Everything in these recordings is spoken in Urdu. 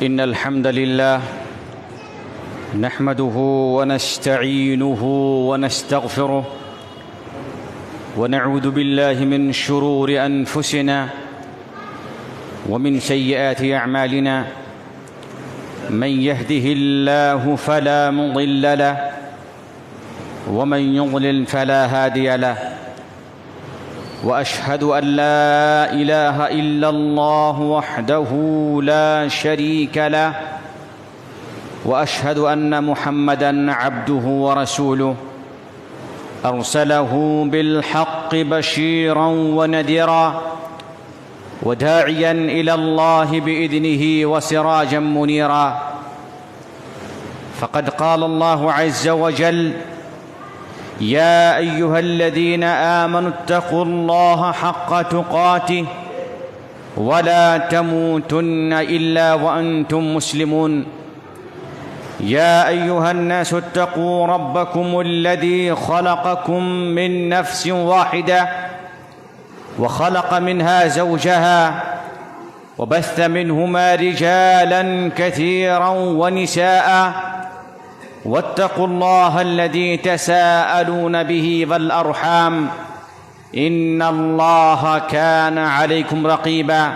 إن الحمد لله نحمده ونستعينه ونستغفره ونعوذ بالله من شرور أنفسنا ومن سيئات أعمالنا من يهده الله فلا مضل له ومن يضلل فلا هادي له وأشهد أن لا إله إلا الله وحده لا شريك له وأشهد أن محمدًا عبده ورسوله أرسله بالحق بشيرًا ونذيرًا وداعيًا إلى الله بإذنه وسراجًا منيرًا فقد قال الله عز وجل يا أيها الذين آمنوا اتقوا الله حق تقاته ولا تموتن إلا وأنتم مسلمون يا أيها الناس اتقوا ربكم الذي خلقكم من نفس واحدة وخلق منها زوجها وبث منهما رجالا كثيرا ونساء واتقوا الله الذي تساءلون به والأرحام إن الله كان عليكم رقيبا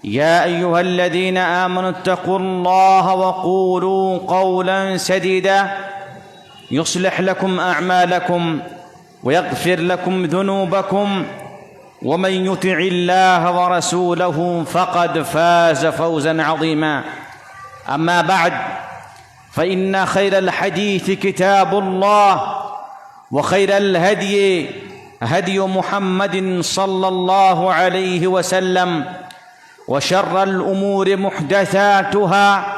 يا أيها الذين آمنوا اتقوا الله وقولوا قولا سديدا يصلح لكم أعمالكم ويغفر لكم ذنوبكم ومن يطع الله ورسوله فقد فاز فوزا عظيما أما بعد فإن خير الحديث كتاب الله وخير الهدي هدي محمد صلى الله عليه وسلم وشر الأمور محدثاتها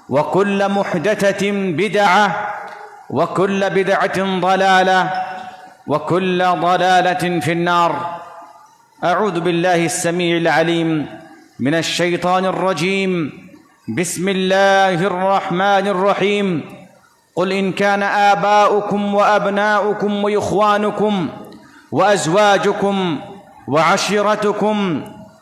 وكل محدثة بدعة وكل بدعة ضلالة وكل ضلالة في النار أعوذ بالله السميع العليم من الشيطان الرجيم بسم الله الرحمن الرحيم قل إن كان آباؤكم وأبناؤكم وإخوانكم وأزواجكم وعشيرتكم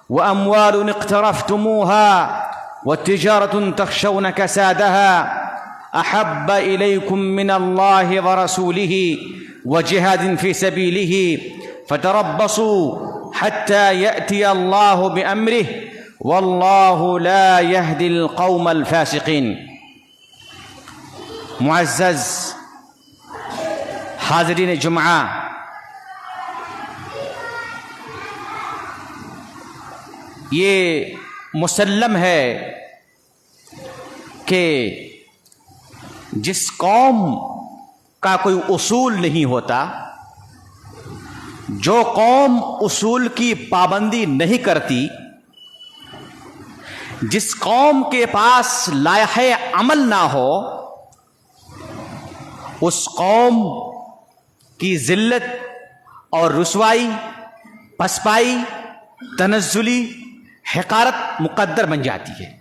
وأموال اقترفتموها وتجارة تخشون كسادها أحب إليكم من الله ورسوله وجهاد في سبيله فتربصوا حتى يأتي الله بأمره واللہ لا يهدي القوم الفاسقین۔ معزز حاضرین جمعہ، یہ مسلم ہے کہ جس قوم کا کوئی اصول نہیں ہوتا، جو قوم اصول کی پابندی نہیں کرتی، جس قوم کے پاس لائحہ عمل نہ ہو، اس قوم کی ذلت اور رسوائی، پسپائی، تنزلی، حقارت مقدر بن جاتی ہے۔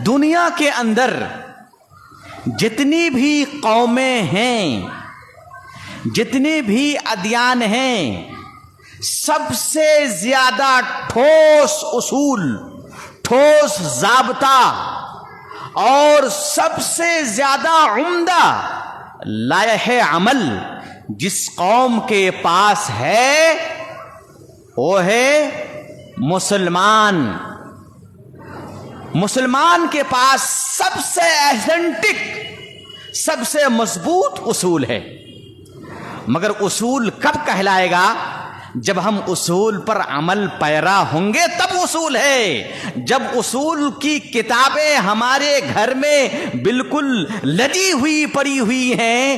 دنیا کے اندر جتنی بھی قومیں ہیں، جتنے بھی ادیان ہیں، سب سے زیادہ ٹھوس اصول، ٹھوس ضابطہ اور سب سے زیادہ عمدہ لائحہ عمل جس قوم کے پاس ہے وہ ہے مسلمان۔ مسلمان کے پاس سب سے ایتھنٹک، سب سے مضبوط اصول ہے۔ مگر اصول کب کہلائے گا؟ جب ہم اصول پر عمل پیرا ہوں گے تب اصول ہے۔ جب اصول کی کتابیں ہمارے گھر میں بالکل لدی ہوئی پڑی ہوئی ہیں،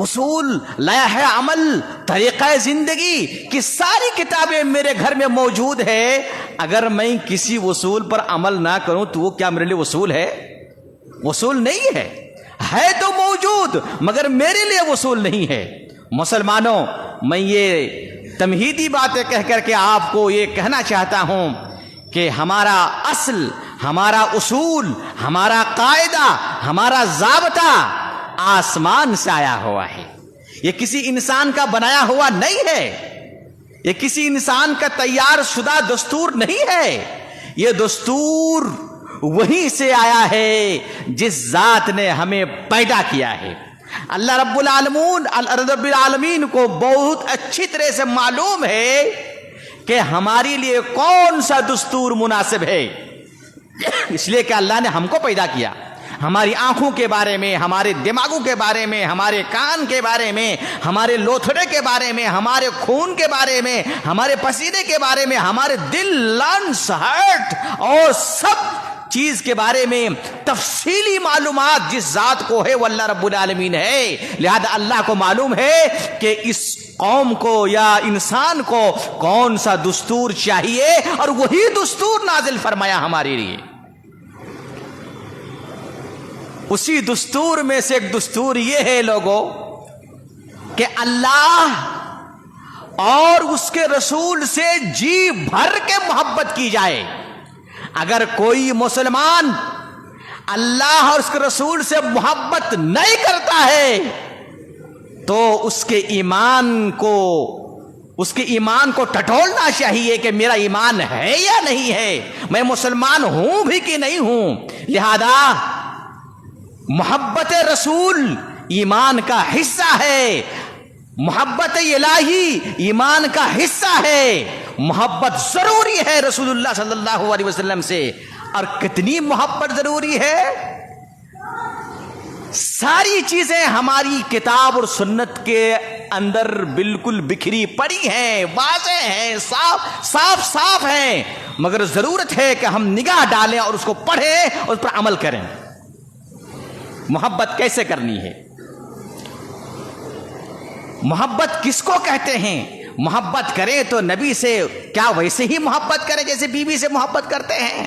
اصول، لائحہ عمل، طریقہ زندگی کی ساری کتابیں میرے گھر میں موجود ہے، اگر میں کسی اصول پر عمل نہ کروں تو وہ کیا میرے لیے اصول ہے؟ اصول نہیں ہے۔ ہے تو موجود مگر میرے لیے اصول نہیں ہے۔ مسلمانوں، میں یہ تمہیدی باتیں کہہ کر کے آپ کو یہ کہنا چاہتا ہوں کہ ہمارا اصل، ہمارا اصول، ہمارا قاعدہ، ہمارا ضابطہ آسمان سے آیا ہوا ہے۔ یہ کسی انسان کا بنایا ہوا نہیں ہے، یہ کسی انسان کا تیار شدہ دستور نہیں ہے، یہ دستور وہیں سے آیا ہے جس ذات نے ہمیں پیدا کیا ہے۔ اللہ رب العالمین کو بہت اچھی طرح سے معلوم ہے کہ ہمارے لیے کون سا دستور مناسب ہے، اس لیے کہ اللہ نے ہم کو پیدا کیا۔ ہماری آنکھوں کے بارے میں، ہمارے دماغوں کے بارے میں، ہمارے کان کے بارے میں، ہمارے لوتھڑے کے بارے میں، ہمارے خون کے بارے میں، ہمارے پسینے کے بارے میں، ہمارے دل، لنگس، ہارٹ اور سب چیز کے بارے میں تفصیلی معلومات جس ذات کو ہے وہ اللہ رب العالمین ہے۔ لہذا اللہ کو معلوم ہے کہ اس قوم کو یا انسان کو کون سا دستور چاہیے، اور وہی دستور نازل فرمایا ہمارے لیے۔ اسی دستور میں سے ایک دستور یہ ہے لوگوں کہ اللہ اور اس کے رسول سے جی بھر کے محبت کی جائے۔ اگر کوئی مسلمان اللہ اور اس کے رسول سے محبت نہیں کرتا ہے تو اس کے ایمان کو ٹٹولنا چاہیے کہ میرا ایمان ہے یا نہیں ہے، میں مسلمان ہوں بھی کہ نہیں ہوں۔ لہذا محبت رسول ایمان کا حصہ ہے، محبت الہی ایمان کا حصہ ہے۔ محبت ضروری ہے رسول اللہ صلی اللہ علیہ وسلم سے، اور کتنی محبت ضروری ہے؟ ساری چیزیں ہماری کتاب اور سنت کے اندر بالکل بکھری پڑی ہیں، واضح ہیں، صاف ہیں، مگر ضرورت ہے کہ ہم نگاہ ڈالیں اور اس کو پڑھیں اور اس پر عمل کریں۔ محبت کیسے کرنی ہے؟ محبت کس کو کہتے ہیں؟ محبت کریں تو نبی سے کیا ویسے ہی محبت کریں جیسے بیوی سے محبت کرتے ہیں،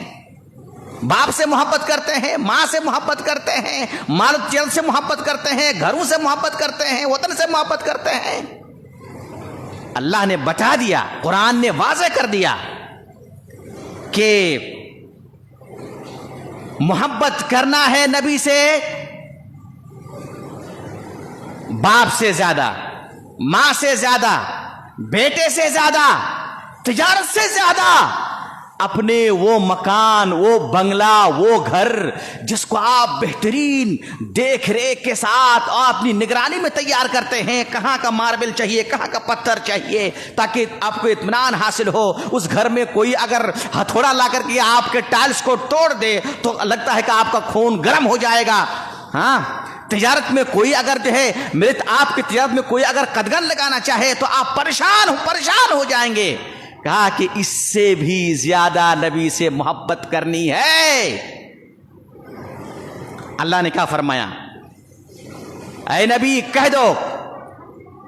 باپ سے محبت کرتے ہیں، ماں سے محبت کرتے ہیں، مال چل سے محبت کرتے ہیں، گھروں سے محبت کرتے ہیں، وطن سے محبت کرتے ہیں؟ اللہ نے بتا دیا، قرآن نے واضح کر دیا کہ محبت کرنا ہے نبی سے باپ سے زیادہ، ماں سے زیادہ، بیٹے سے زیادہ، تجارت سے زیادہ، اپنے وہ مکان، وہ بنگلہ، وہ گھر جس کو آپ بہترین دیکھ ریکھ کے ساتھ اور اپنی نگرانی میں تیار کرتے ہیں، کہاں کا ماربل چاہیے، کہاں کا پتھر چاہیے، تاکہ آپ کو اطمینان حاصل ہو۔ اس گھر میں کوئی اگر ہتھوڑا لا کر کے آپ کے ٹائلز کو توڑ دے تو لگتا ہے کہ آپ کا خون گرم ہو جائے گا۔ ہاں، تجارت میں کوئی اگر آپ کی تجارت میں کوئی اگر قدغن لگانا چاہے تو آپ پریشان ہو جائیں گے۔ کہا کہ اس سے بھی زیادہ نبی سے محبت کرنی ہے۔ اللہ نے کیا فرمایا؟ اے نبی کہہ دو،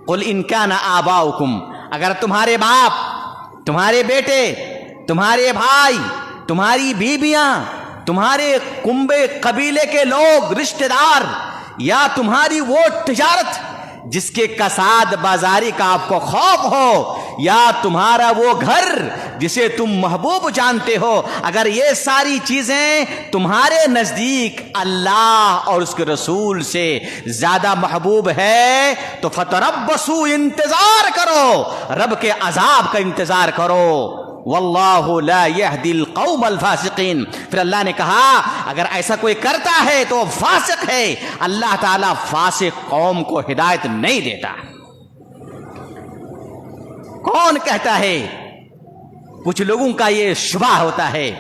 قل ان کان آباؤکم، اگر تمہارے باپ، تمہارے بیٹے، تمہارے بھائی، تمہاری بیویاں، تمہارے کنبے قبیلے کے لوگ، رشتہ دار، یا تمہاری وہ تجارت جس کے کساد بازاری کا آپ کو خوف ہو، یا تمہارا وہ گھر جسے تم محبوب جانتے ہو، اگر یہ ساری چیزیں تمہارے نزدیک اللہ اور اس کے رسول سے زیادہ محبوب ہے تو فتربصوا، انتظار کرو، رب کے عذاب کا انتظار کرو۔ واللہ لا یہدی القوم الفاسقین۔ پھر اللہ نے کہا اگر ایسا کوئی کرتا ہے تو فاسق ہے، اللہ تعالیٰ فاسق قوم کو ہدایت نہیں دیتا۔ کون کہتا ہے؟ کچھ لوگوں کا یہ شبہ ہوتا ہے،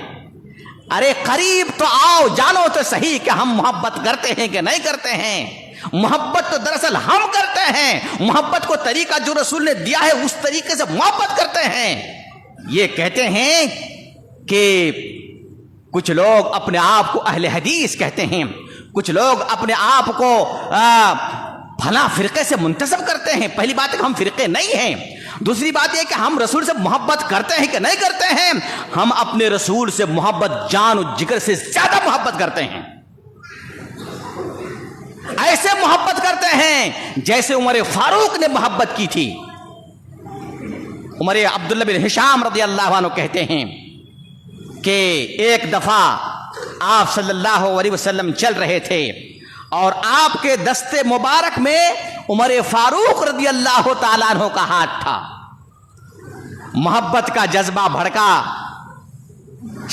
ارے قریب تو آؤ، جانو تو صحیح کہ ہم محبت کرتے ہیں کہ نہیں کرتے ہیں۔ محبت تو دراصل ہم کرتے ہیں، محبت کو طریقہ جو رسول نے دیا ہے اس طریقے سے محبت کرتے ہیں۔ یہ کہتے ہیں کہ کچھ لوگ اپنے آپ کو اہل حدیث کہتے ہیں، کچھ لوگ اپنے آپ کو فلاں فرقے سے منتسب کرتے ہیں۔ پہلی بات ہے کہ ہم فرقے نہیں ہیں، دوسری بات یہ کہ ہم رسول سے محبت کرتے ہیں کہ نہیں کرتے ہیں۔ ہم اپنے رسول سے محبت جان و جگر سے زیادہ محبت کرتے ہیں، ایسے محبت کرتے ہیں جیسے عمر فاروق نے محبت کی تھی۔ عمر عبداللہ بن ہشام رضی اللہ عنہ کہتے ہیں کہ ایک دفعہ آپ صلی اللہ علیہ وسلم چل رہے تھے اور آپ کے دستے مبارک میں عمر فاروق رضی اللہ تعالیٰ عنہ کا ہاتھ تھا۔ محبت کا جذبہ بھڑکا،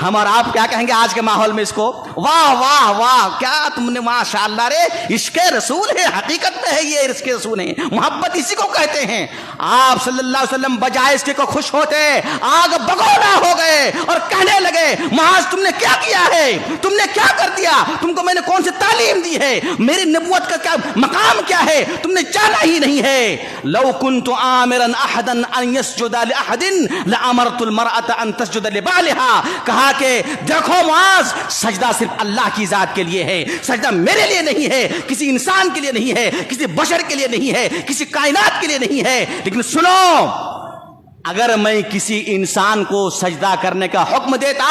ہم اور آپ کیا کہیں گے آج کے ماحول میں اس کو؟ واہ واہ واہ، کیا تم نے ماشاء اللہ رے، عشق رسول ہے، حقیقت میں ہے یہ عشق رسول ہے، محبت اسی کو کہتے ہیں۔ آپ صلی اللہ علیہ وسلم بجائے اس کے کو خوش ہوتے آگ بگولا ہو گئے اور کہنے لگے معاذ تم نے کیا کیا ہے، تم نے کیا کر دیا، تم کو میں نے کون سی تعلیم دی ہے، میری نبوت کا کیا مقام کیا ہے، تم نے جانا ہی نہیں ہے۔ لو كنت آمرا احدا ان يسجد لاحد لامرت المرأة ان تسجد لبالها، کہا کہ دیکھو معاذ، سجدہ صرف اللہ کی ذات کے لیے ہے، سجدہ میرے لیے نہیں ہے، کسی انسان کے لیے نہیں ہے، کسی بشر کے لیے نہیں ہے، کسی کائنات کے لیے نہیں ہے۔ لیکن سنو، اگر میں کسی انسان کو سجدہ کرنے کا حکم دیتا،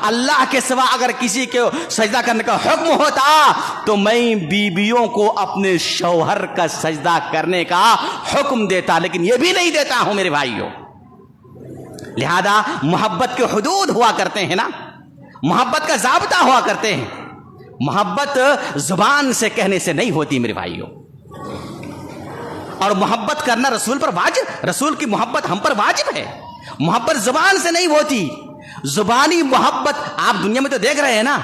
اللہ کے سوا اگر کسی کو سجدہ کرنے کا حکم ہوتا، تو میں بیویوں کو اپنے شوہر کا سجدہ کرنے کا حکم دیتا، لیکن یہ بھی نہیں دیتا ہوں میرے بھائیوں۔ لہذا محبت کے حدود ہوا کرتے ہیں نا، محبت کا ضابطہ ہوا کرتے ہیں، محبت زبان سے کہنے سے نہیں ہوتی میرے بھائیوں۔ اور محبت کرنا رسول پر واجب، رسول کی محبت ہم پر واجب ہے، محبت زبان سے نہیں ہوتی۔ زبانی محبت آپ دنیا میں تو دیکھ رہے ہیں نا،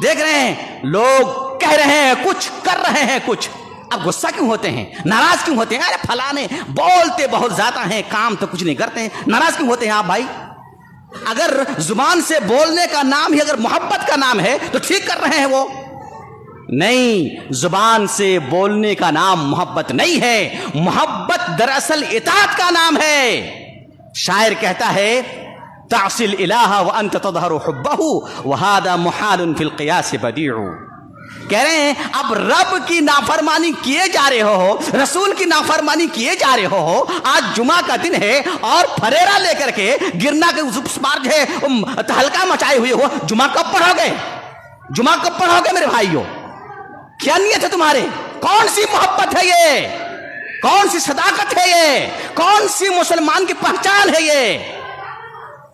دیکھ رہے ہیں لوگ کہہ رہے ہیں کچھ، کر رہے ہیں کچھ، اب غصہ کیوں ہوتے ہیں، ناراض کیوں ہوتے ہیں؟ ارے فلانے بولتے بہت زیادہ ہیں، کام تو کچھ نہیں کرتے ہیں، ناراض کیوں ہوتے ہیں آپ بھائی؟ اگر زبان سے بولنے کا نام ہی اگر محبت کا نام ہے تو ٹھیک کر رہے ہیں وہ؟ نہیں، زبان سے بولنے کا نام محبت نہیں ہے، محبت دراصل اطاعت کا نام ہے۔ شاعر کہتا ہے تعصی الالہ وانت تظہر حبہ وہذا محال فی القیاس بدیع، کہہ رہے ہیں اب رب کی نافرمانی کیے جا رہے ہو، رسول کی نافرمانی کیے جا رہے ہو، آج جمعہ کا دن ہے اور پھریرا لے کر کے گرنا کے اس بار جو ہے تہلکہ مچائے ہوئے ہو، جمعہ کب پڑھو گے، جمعہ کب پڑھو گے میرے بھائیوں؟ کیا نیت ہے تمہارے؟ کون سی محبت ہے یہ؟ کون سی صداقت ہے یہ؟ کون سی مسلمان کی پہچان ہے یہ؟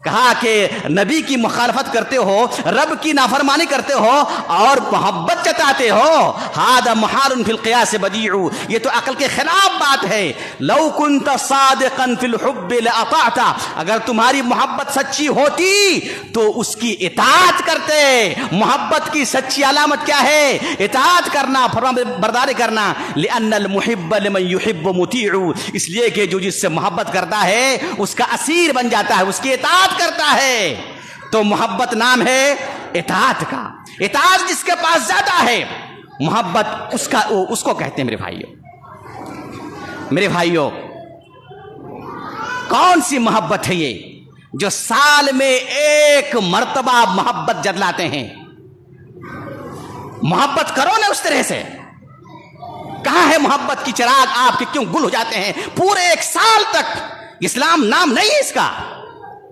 کہا کہ نبی کی مخالفت کرتے ہو، رب کی نافرمانی کرتے ہو اور محبت جتاتے ہو، ھذا محال فی القیاس بدیع، یہ تو عقل کے خلاف بات ہے۔ لو کنت صادقا فی الحب لاطعت، اگر تمہاری محبت سچی ہوتی تو اس کی اطاعت کرتے۔ محبت کی سچی علامت کیا ہے؟ اطاعت کرنا، فرمان برداری کرنا۔ لان المحب لمن يحب مطیع، اس لیے کہ جو جس سے محبت کرتا ہے اس کا اسیر بن جاتا ہے، اس کی اطاعت کرتا ہے۔ تو محبت نام ہے اطاعت کا، اطاعت جس کے پاس زیادہ ہے، محبت اس کو کہتے ہیں میرے بھائیوں۔ میرے بھائیوں، کون سی محبت ہے یہ جو سال میں ایک مرتبہ محبت جتلاتے ہیں؟ محبت کرو نا اس طرح سے، کہاں ہے محبت کی چراغ آپ کے کیوں گل ہو جاتے ہیں پورے ایک سال تک؟ اسلام نام نہیں ہے اس کا۔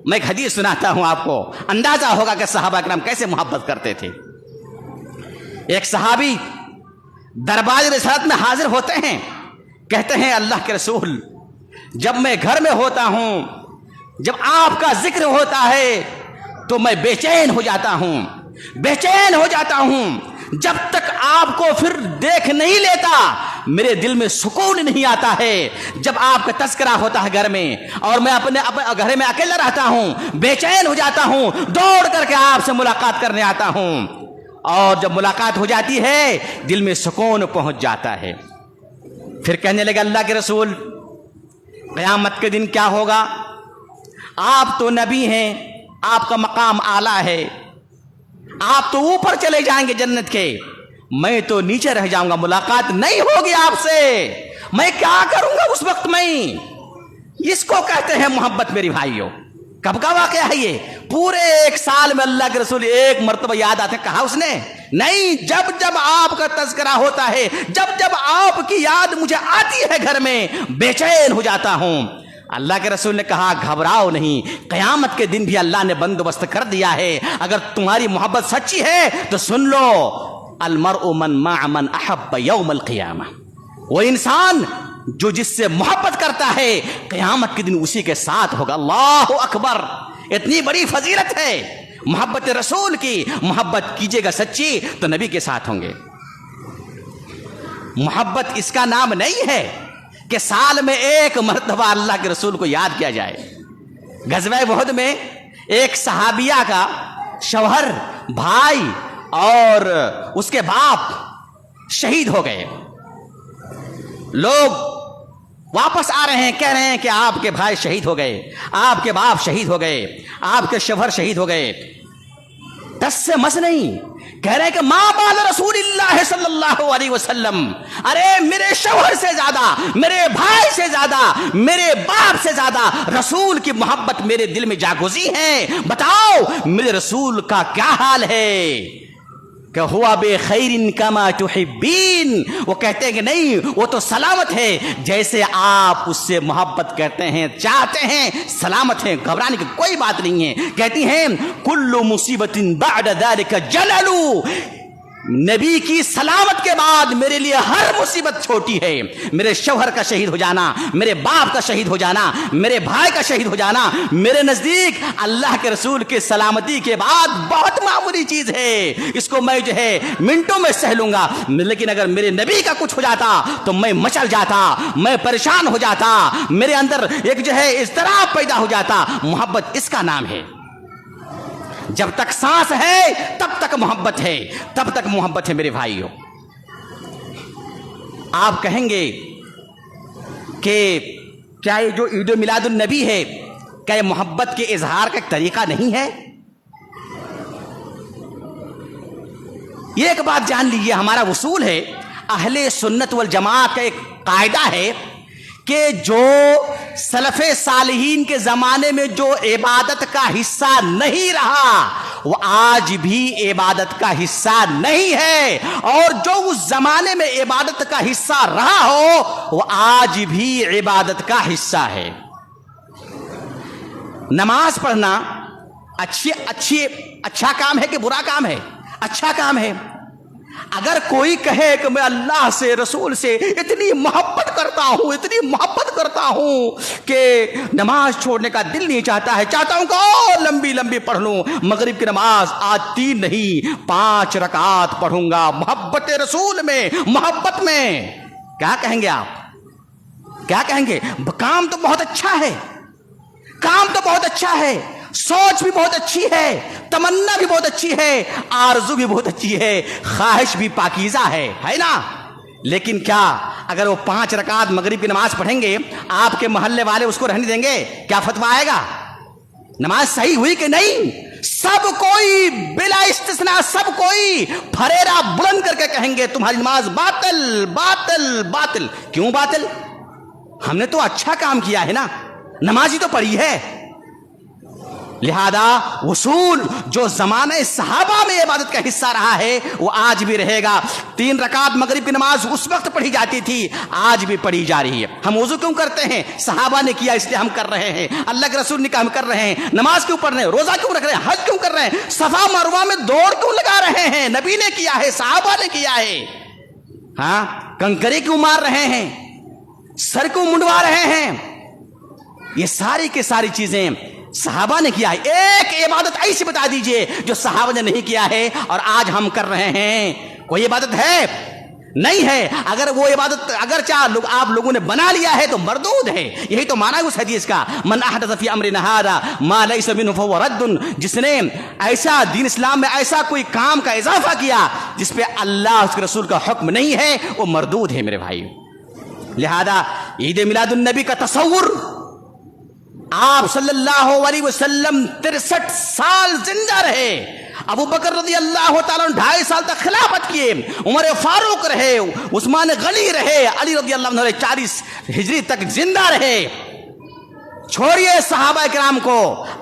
میں ایک حدیث سناتا ہوں آپ کو، اندازہ ہوگا کہ صحابہ کرام کیسے محبت کرتے تھے۔ ایک صحابی دربار رسالت میں حاضر ہوتے ہیں، کہتے ہیں اللہ کے رسول جب میں گھر میں ہوتا ہوں، جب آپ کا ذکر ہوتا ہے تو میں بے چین ہو جاتا ہوں، بے چین ہو جاتا ہوں، جب تک آپ کو پھر دیکھ نہیں لیتا میرے دل میں سکون نہیں آتا ہے۔ جب آپ کا تذکرہ ہوتا ہے گھر میں اور میں اپنے گھر میں اکیلا رہتا ہوں، بے چین ہو جاتا ہوں، دوڑ کر کے آپ سے ملاقات کرنے آتا ہوں، اور جب ملاقات ہو جاتی ہے دل میں سکون پہنچ جاتا ہے۔ پھر کہنے لگے اللہ کے رسول قیامت کے دن کیا ہوگا؟ آپ تو نبی ہیں، آپ کا مقام اعلیٰ ہے، آپ تو اوپر چلے جائیں گے جنت کے، میں تو نیچے رہ جاؤں گا، ملاقات نہیں ہوگی آپ سے، میں کیا کروں گا اس وقت؟ میں اس کو کہتے ہیں محبت میری بھائیوں۔ کب کا واقعہ ہے یہ؟ پورے ایک سال میں اللہ کے رسول ایک مرتبہ یاد آتے ہیں، کہا اس نے نہیں، جب جب آپ کا تذکرہ ہوتا ہے، جب جب آپ کی یاد مجھے آتی ہے گھر میں بے چین ہو جاتا ہوں۔ اللہ کے رسول نے کہا گھبراؤ نہیں، قیامت کے دن بھی اللہ نے بندوبست کر دیا ہے، اگر تمہاری محبت سچی ہے تو سن لو، المرء من مع من احب یوم القیامہ، وہ انسان جو جس سے محبت کرتا ہے قیامت کے دن اسی کے ساتھ ہوگا۔ اللہ اکبر، اتنی بڑی فضیلت ہے محبت رسول کی۔ محبت کیجیے گا سچی تو نبی کے ساتھ ہوں گے۔ محبت اس کا نام نہیں ہے کہ سال میں ایک مرتبہ اللہ کے رسول کو یاد کیا جائے۔ غزوہ احد میں ایک صحابیہ کا شوہر، بھائی اور اس کے باپ شہید ہو گئے. لوگ واپس آ رہے ہیں، کہہ رہے ہیں کہ آپ کے بھائی شہید ہو گئے، آپ کے باپ شہید ہو گئے، آپ کے شوہر شہید ہو گئے. دس سے مس نہیں، کہہ رہے ہیں کہ ما بال رسول اللہ صلی اللہ علیہ وسلم، ارے میرے شوہر سے زیادہ، میرے بھائی سے زیادہ، میرے باپ سے زیادہ رسول کی محبت میرے دل میں جاگزی ہے. بتاؤ میرے رسول کا کیا حال ہے؟ کہ ہوا بے خیر کما تحبین، وہ کہتے ہیں کہ نہیں، وہ تو سلامت ہے جیسے آپ اس سے محبت کرتے ہیں، چاہتے ہیں، سلامت ہیں، گھبرانے کی کوئی بات نہیں ہے. کہتی ہیں کل مصیبت بعد ذلك جلل، نبی کی سلامت کے بعد میرے لیے ہر مصیبت چھوٹی ہے. میرے شوہر کا شہید ہو جانا، میرے باپ کا شہید ہو جانا، میرے بھائی کا شہید ہو جانا میرے نزدیک اللہ کے رسول کے سلامتی کے بعد بہت معمولی چیز ہے. اس کو میں جو ہے منٹوں میں سہ لوں گا. لیکن اگر میرے نبی کا کچھ ہو جاتا تو میں مچل جاتا، میں پریشان ہو جاتا، میرے اندر ایک جو ہے اضطراب پیدا ہو جاتا. محبت اس کا نام ہے. جب تک سانس ہے تب تک محبت ہے، تب تک محبت ہے. میرے بھائیو، آپ کہیں گے کہ کیا یہ جو عید میلاد النبی ہے، کیا یہ محبت کے اظہار کا ایک طریقہ نہیں ہے؟ یہ ایک بات جان لیجیے، ہمارا اصول ہے، اہل سنت والجماعت کا ایک قاعدہ ہے کہ جو سلف صالحین کے زمانے میں جو عبادت کا حصہ نہیں رہا وہ آج بھی عبادت کا حصہ نہیں ہے، اور جو اس زمانے میں عبادت کا حصہ رہا ہو وہ آج بھی عبادت کا حصہ ہے. نماز پڑھنا اچھا کام ہے کہ برا کام ہے؟ اچھا کام ہے. اگر کوئی کہے کہ میں اللہ سے، رسول سے اتنی محبت کرتا ہوں، اتنی محبت کرتا ہوں کہ نماز چھوڑنے کا دل نہیں چاہتا ہے، چاہتا ہوں کہ اور لمبی لمبی پڑھ لوں، مغرب کی نماز آج 3 نہیں 5 رکعات پڑھوں گا محبت رسول میں، محبت میں، کیا کہیں گے آپ؟ کیا کہیں گے؟ کام تو بہت اچھا ہے، کام تو بہت اچھا ہے، سوچ بھی بہت اچھی ہے، تمنا بھی بہت اچھی ہے، آرزو بھی بہت اچھی ہے، خواہش بھی پاکیزہ ہے نا. لیکن کیا اگر وہ 5 رکعت مغرب کی نماز پڑھیں گے، آپ کے محلے والے اس کو رہنے دیں گے؟ کیا فتویٰ آئے گا؟ نماز صحیح ہوئی کہ نہیں؟ سب کوئی بلا استثناء سب کوئی پھریرا بلند کر کے کہیں گے تمہاری نماز باطل باطل باطل. کیوں باطل؟ ہم نے تو اچھا کام کیا ہے نا، نماز ہی تو پڑھی ہے. لہذا اصول جو زمانہ صحابہ میں عبادت کا حصہ رہا ہے وہ آج بھی رہے گا. 3 رکعت مغرب کی نماز اس وقت پڑھی جاتی تھی، آج بھی پڑھی جا رہی ہے. ہم وضو کیوں کرتے ہیں؟ صحابہ نے کیا اس لیے ہم کر رہے ہیں، اللہ کے رسول نے کہا ہم کر رہے ہیں. نماز کیوں پڑھ رہے ہیں؟ روزہ کیوں رکھ رہے ہیں؟ حج کیوں کر رہے ہیں؟ صفا مروہ میں دوڑ کیوں لگا رہے ہیں؟ نبی نے کیا ہے، صحابہ نے کیا ہے. ہاں، کنکرے کیوں مار رہے ہیں، سر کیوں منڈوا رہے ہیں؟ یہ ساری کی ساری چیزیں صحابہ نے کیا ہے. ایک عبادت ایسی بتا دیجئے جو صحابہ نے نہیں کیا ہے اور آج ہم کر رہے ہیں. کوئی عبادت ہے؟ نہیں ہے. اگر وہ عبادت اگرچہ آپ لوگوں نے بنا لیا ہے تو مردود ہے. یہی تو معنی ہے اس حدیث کا، من احدث فی امرنا ھذا ما لیس منہ فہو رد. جس نے ایسا دین اسلام میں ایسا کوئی کام کا اضافہ کیا جس پہ اللہ اس کے رسول کا حکم نہیں ہے، وہ مردود ہے میرے بھائی. لہذا عید میلاد النبی کا تصور، آپ صلی اللہ علیہ وسلم 63 سال زندہ رہے، ابو بکر رضی اللہ تعالیٰ 2.5 سال تک خلافت کیے، عمر فاروق رہے، عثمان غنی رہے، علی رضی اللہ عنہ 40 ہجری تک زندہ رہے. چھوڑیے صحابہ کرام کو،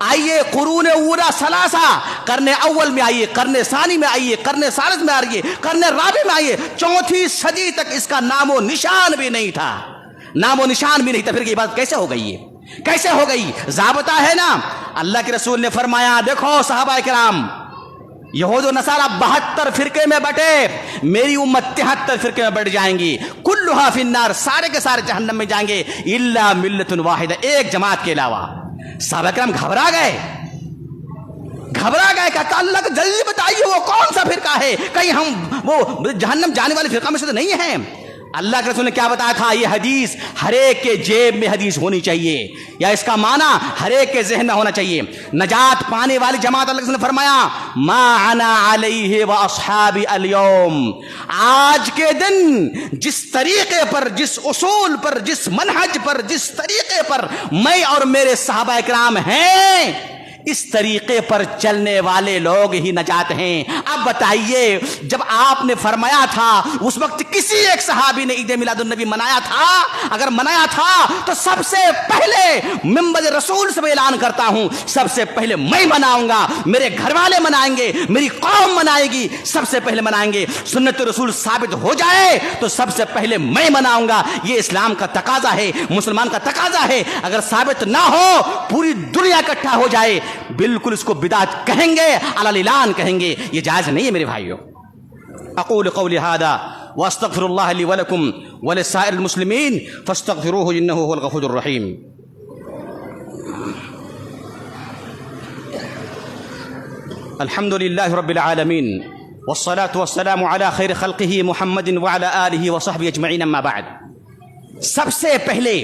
آئیے قرون اولا ثلاثہ، قرن اول میں آئیے، قرن ثانی میں آئیے، قرن ثالث میں آئیے، قرن رابع میں آئیے، 4تھی صدی تک اس کا نام و نشان بھی نہیں تھا، نام و نشان بھی نہیں تھا. پھر یہ بات کیسے ہو گئی ہے؟ کیسے ہو گئی؟ ضابطہ ہے نا. اللہ کے رسول نے فرمایا دیکھو صحابہ کرام، یہود و نصارہ 72 فرقے میں بٹے، میری امت 73 فرقے میں بٹ جائیں گی، کلھا فی النار، سارے کے سارے جہنم میں جائیں گے، الا ملت واحدہ، ایک جماعت کے علاوہ. صحابہ کرام گھبرا گئے کہ اللہ کو جلدی بتائیے وہ کون سا فرقہ ہے، کہیں ہم وہ جہنم جانے والے فرقہ میں سے تو نہیں ہیں. اللہ کے رسول نے کیا بتایا تھا؟ یہ حدیث ہر ایک کے جیب میں حدیث ہونی چاہیے، یا اس کا معنی ہر ایک کے ذہن میں ہونا چاہیے۔ نجات پانے والی جماعت اللہ کے رسول نے فرمایا ما انا علیہ و اصحابی اليوم، آج کے دن جس طریقے پر، جس اصول پر، جس منہج پر، جس طریقے پر میں اور میرے صحابہ اکرام ہیں، اس طریقے پر چلنے والے لوگ ہی نجات ہیں۔ اب بتائیے، جب آپ نے فرمایا تھا اس وقت کسی ایک صحابی نے عید میلاد النبی منایا تھا؟ اگر منایا تھا تو سب سے پہلے منبر رسول سے میں اعلان کرتا ہوں، سب سے پہلے میں مناؤں گا، میرے گھر والے منائیں گے، میری قوم منائے گی، سب سے پہلے منائیں گے۔ سنت رسول ثابت ہو جائے تو سب سے پہلے میں مناؤں گا، یہ اسلام کا تقاضا ہے، مسلمان کا تقاضا ہے۔ اگر ثابت نہ ہو، پوری دنیا اکٹھا ہو جائے، بالکل اس کو بدعت کہیں گے، علی الاعلان کہیں گے، یہ جائز نہیں ہے میرے بھائیوں۔ اقول قولی ھذا واستغفر اللہ لی ولکم ولسائر المسلمین فاستغفروہ انہ هو الغفور الرحیم۔ الحمد للہ رب العالمین والصلاة والسلام علی خیر خلقہ محمد وعلی آلہ وصحبہ اجمعین، اما بعد۔ سب سے پہلے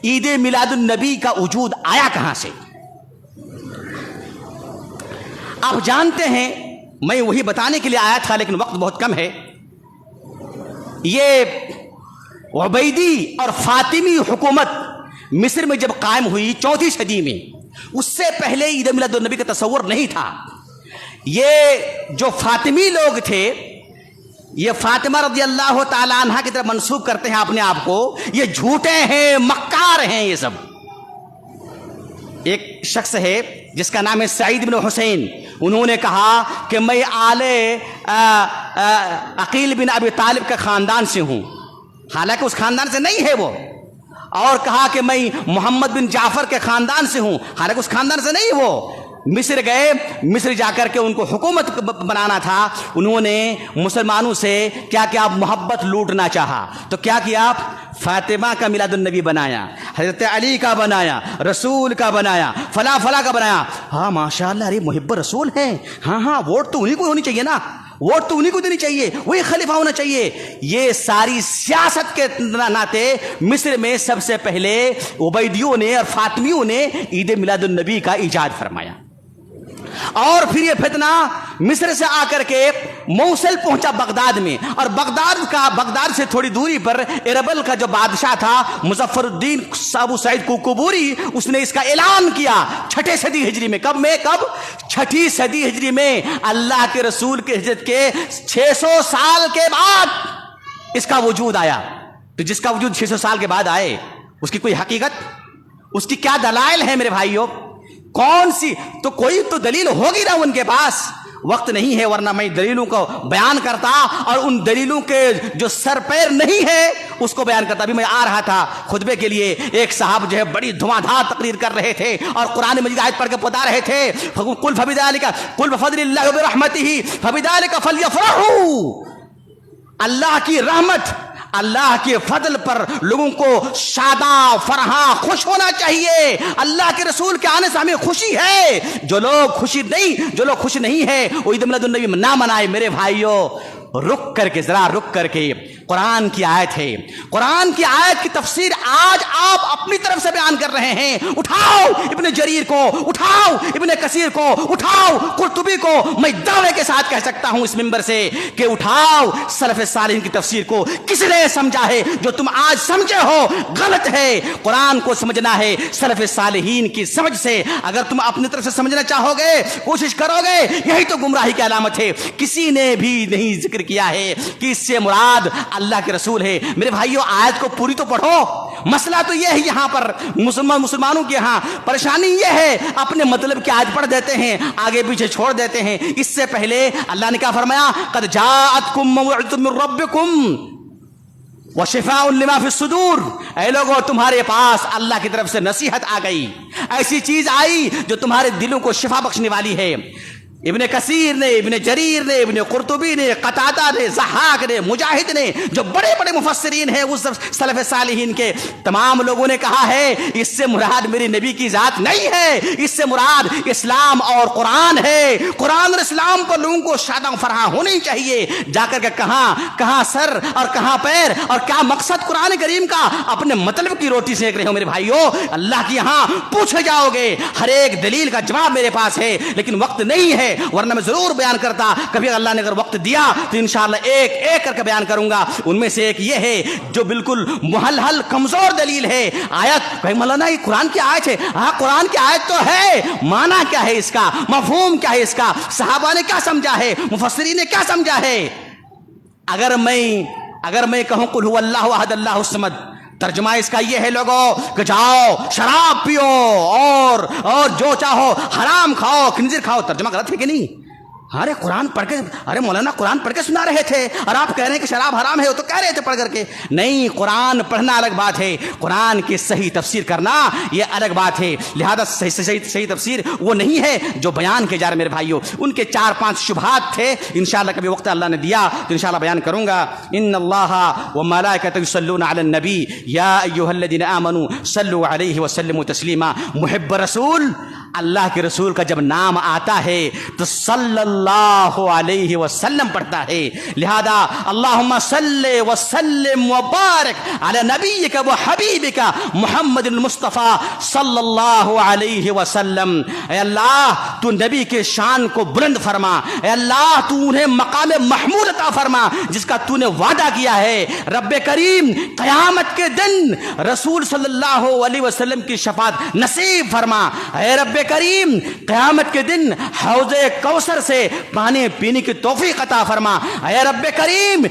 عید میلاد النبی کا وجود آیا کہاں سے؟ آپ جانتے ہیں، میں وہی بتانے کے لیے آیا تھا لیکن وقت بہت کم ہے۔ یہ عبیدی اور فاطمی حکومت مصر میں جب قائم ہوئی 4ویں صدی میں، اس سے پہلے عید میلاد النبی کا تصور نہیں تھا۔ یہ جو فاطمی لوگ تھے، یہ فاطمہ رضی اللہ تعالیٰ عنہ کی طرف منسوب کرتے ہیں اپنے آپ کو، یہ جھوٹے ہیں، مکار ہیں یہ سب۔ ایک شخص ہے جس کا نام ہے سعید بن حسین، انہوں نے کہا کہ میں آل عقیل بن ابی طالب کے خاندان سے ہوں، حالانکہ اس خاندان سے نہیں ہے وہ، اور کہا کہ میں محمد بن جعفر کے خاندان سے ہوں، حالانکہ اس خاندان سے نہیں وہ۔ مصر گئے، مصر جا کر کے ان کو حکومت بنانا تھا، انہوں نے مسلمانوں سے کیا کیا؟ محبت لوٹنا چاہا، تو کیا کیا؟ فاطمہ کا میلاد النبی بنایا، حضرت علی کا بنایا، رسول کا بنایا، فلاں فلاں کا بنایا۔ ہاں ماشاء اللہ، ارے محب رسول ہیں، ہاں ووٹ تو انہیں کو ہونی چاہیے نا، ووٹ تو انہیں کو دینی چاہیے، وہی خلیفہ ہونا چاہیے۔ یہ ساری سیاست کے ناطے مصر میں سب سے پہلے عبیدیوں نے اور فاطمیوں نے عید میلاد النبی کا ایجاد فرمایا، اور پھر یہ فتنہ مصر سے آ کر کے موصل پہنچا بغداد میں، اور بغداد سے تھوڑی دوری پر اربل کا جو بادشاہ تھا مظفر الدین ابو سعید کوکبوری، اس نے اس کا اعلان کیا 6 صدی ہجری میں۔ کب 6 صدی ہجری میں، اللہ کے رسول کے ہجرت کے 600 سال کے بعد اس کا وجود آیا۔ تو جس کا وجود 600 سال کے بعد آئے، اس کی کوئی حقیقت، اس کی کیا دلائل ہے میرے بھائیوں؟ کون سی؟ تو کوئی تو دلیل ہوگی نا ان کے پاس، وقت نہیں ہے ورنہ میں دلیلوں کو بیان کرتا، اور ان دلیلوں کے جو سر پیر نہیں ہے اس کو بیان کرتا۔ ابھی میں آ رہا تھا خطبے کے لیے، ایک صاحب جو ہے بڑی دھواں دھار تقریر کر رہے تھے اور قرآن مجید آیت پڑھ کے بتا رہے تھے، قل بفضل اللہ وبرحمتہ فبذلک فلیفرحوا، اللہ کی رحمت، اللہ کے فضل پر لوگوں کو شاداں فرحاں خوش ہونا چاہیے۔ اللہ کے رسول کے آنے سے ہمیں خوشی ہے، جو لوگ خوش نہیں ہے وہ عید میلاد النبی نہ منائے۔ میرے بھائیوں، رک کر کے قرآن کی آیت ہے، قرآن کی آیت کی تفسیر آج آپ اپنی طرف سے بیان کر رہے ہیں۔ اٹھاؤ ابن جریر کو، اٹھاؤ ابن کثیر کو، اٹھاؤ قرطبی کو، میں دعوے کے ساتھ کہہ سکتا ہوں اس منبر سے کہ اٹھاؤ سلف صالحین کی تفسیر کو۔ کس نے سمجھا ہے؟ جو تم آج سمجھے ہو غلط ہے۔ قرآن کو سمجھنا ہے سلف صالحین کی سمجھ سے۔ اگر تم اپنی طرف سے سمجھنا چاہو گے، کوشش کرو گے، یہی تو گمراہی کی علامت ہے۔ کسی نے بھی نہیں ذکر کیا ہے کہ اس سے مراد اللہ کے رسول ہے۔ میرے بھائیوں، آیت کو پوری تو پڑھو۔ مسئلہ تو یہ ہے، یہاں پر مسلمانوں کے یہاں پریشانی یہ ہے، اپنے مطلب کی آیت پڑھ دیتے ہیں، آگے پیچھے چھوڑ دیتے ہیں۔ اس سے پہلے اللہ نے کیا فرمایا؟ قد جاءتکم موعظۃ من ربکم وشفاء لما فی الصدور، اے لوگوں تمہارے پاس اللہ کی طرف سے نصیحت آ گئی، ایسی چیز آئی جو تمہارے دلوں کو شفا بخشنے والی ہے۔ ابن کثیر نے، ابن جریر نے، ابن قرطبی نے، قتادہ نے، ضحاک نے، مجاہد نے، جو بڑے بڑے مفسرین ہیں اس سلف صالحین کے، تمام لوگوں نے کہا ہے اس سے مراد میری نبی کی ذات نہیں ہے، اس سے مراد اسلام اور قرآن ہے۔ قرآن اور اسلام پر لوگوں کو شاداں فرحاں ہونی چاہیے۔ جا کر کے کہاں سر اور کہاں پیر اور کیا مقصد قرآن کریم کا؟ اپنے مطلب کی روٹی سینک رہے ہو میرے بھائیو، اللہ کے یہاں پوچھے جاؤ گے، ہر ایک دلیل کا جواب میرے پاس ہے، لیکن وقت نہیں ہے، ورنہ میں ضرور بیان کرتا۔ کبھی اللہ نے اگر وقت دیا تو انشاءاللہ ایک ایک کر کے بیان کروں گا۔ ان میں سے ایک یہ ہے جو بالکل محلحل کمزور دلیل ہے، آیت کہ مولانا یہ قرآن کی آیت ہے۔ ہاں قرآن کی آیت تو ہے، معنی کیا ہے اس کا، مفہوم کیا ہے اس کا، صحابہ نے کیا سمجھا ہے، مفسرین نے کیا سمجھا ہے؟ اگر میں کہوں قل هو اللہ احد اللہ الصمد، ترجمہ اس کا یہ ہے لوگوں کہ جاؤ شراب پیو اور جو چاہو حرام کھاؤ، خنزیر کھاؤ، ترجمہ غلط ہے کہ نہیں؟ ارے قرآن پڑھ کے، ارے مولانا قرآن پڑھ کے سنا رہے تھے اور آپ کہہ رہے ہیں کہ شراب حرام ہے، وہ تو کہہ رہے تھے پڑھ کر کے۔ نہیں، قرآن پڑھنا الگ بات ہے، قرآن کی صحیح تفسیر کرنا یہ الگ بات ہے۔ لہذا صحیح تفسیر وہ نہیں ہے جو بیان کے جا رہے میرے بھائیوں۔ ان کے 4-5 شبہات تھے، انشاءاللہ کبھی وقت اللہ نے دیا تو انشاءاللہ بیان کروں گا۔ ان اللہ وملائکتہ یصلون علی النبی یا ایھا الذین آمنوا صلوا علیہ وسلموا تسلیما۔ محب رسول، اللہ کے رسول کا جب نام آتا ہے تو صلی اللہ علیہ وسلم پڑھتا ہے۔ لہذا اللہم صلی وسلم وبارک علی نبیک و حبیبک محمد المصطفیٰ صلی اللہ علیہ وسلم۔ اے اللہ تو نبی کے شان کو بلند فرما، اے اللہ تو انہیں مقام محمود عطا فرما جس کا تو نے وعدہ کیا ہے۔ رب کریم قیامت کے دن رسول صلی اللہ علیہ وسلم کی شفاعت نصیب فرما۔ اے رب کریم قیامت کے دن حوض کوثر سے پانی پینے کی توفیق عطا فرما۔ اے رب کریم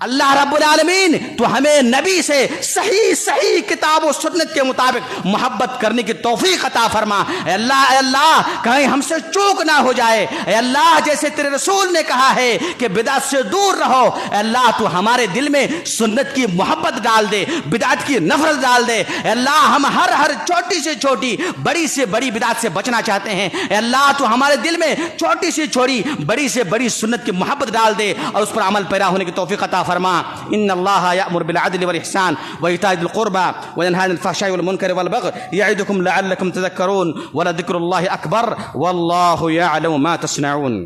اللہ رب العالمین تو ہمیں نبی سے صحیح کتاب و سنت کے مطابق محبت کرنے کی توفیق عطا فرما۔ اے اللہ کہیں ہم سے چوک نہ ہو جائے۔ اے اللہ جیسے تیرے رسول نے کہا ہے کہ بدعت سے دور رہو، اے اللہ تو ہمارے دل میں سنت کی محبت ڈال دے، بدعت کی نفرت ڈال دے۔ اے اللہ ہم ہر چھوٹی سے چھوٹی، بڑی سے بڑی بدعت سے بچنا چاہتے ہیں۔ اے اللہ تو ہمارے دل میں چھوٹی سے چھوٹی، بڑی سے بڑی سنت کی محبت ڈال دے اور اس پر عمل پیرا ہونے کی توفیق عطا فرما۔ ان اللہ یأمر بالعدل والاحسان وایتاء ذی القربى وینہی عن الفحشاء والمنکر والبغی یعظکم لعلکم تذکرون ولذکر اللہ اکبر واللہ یعلم ما تصنعون۔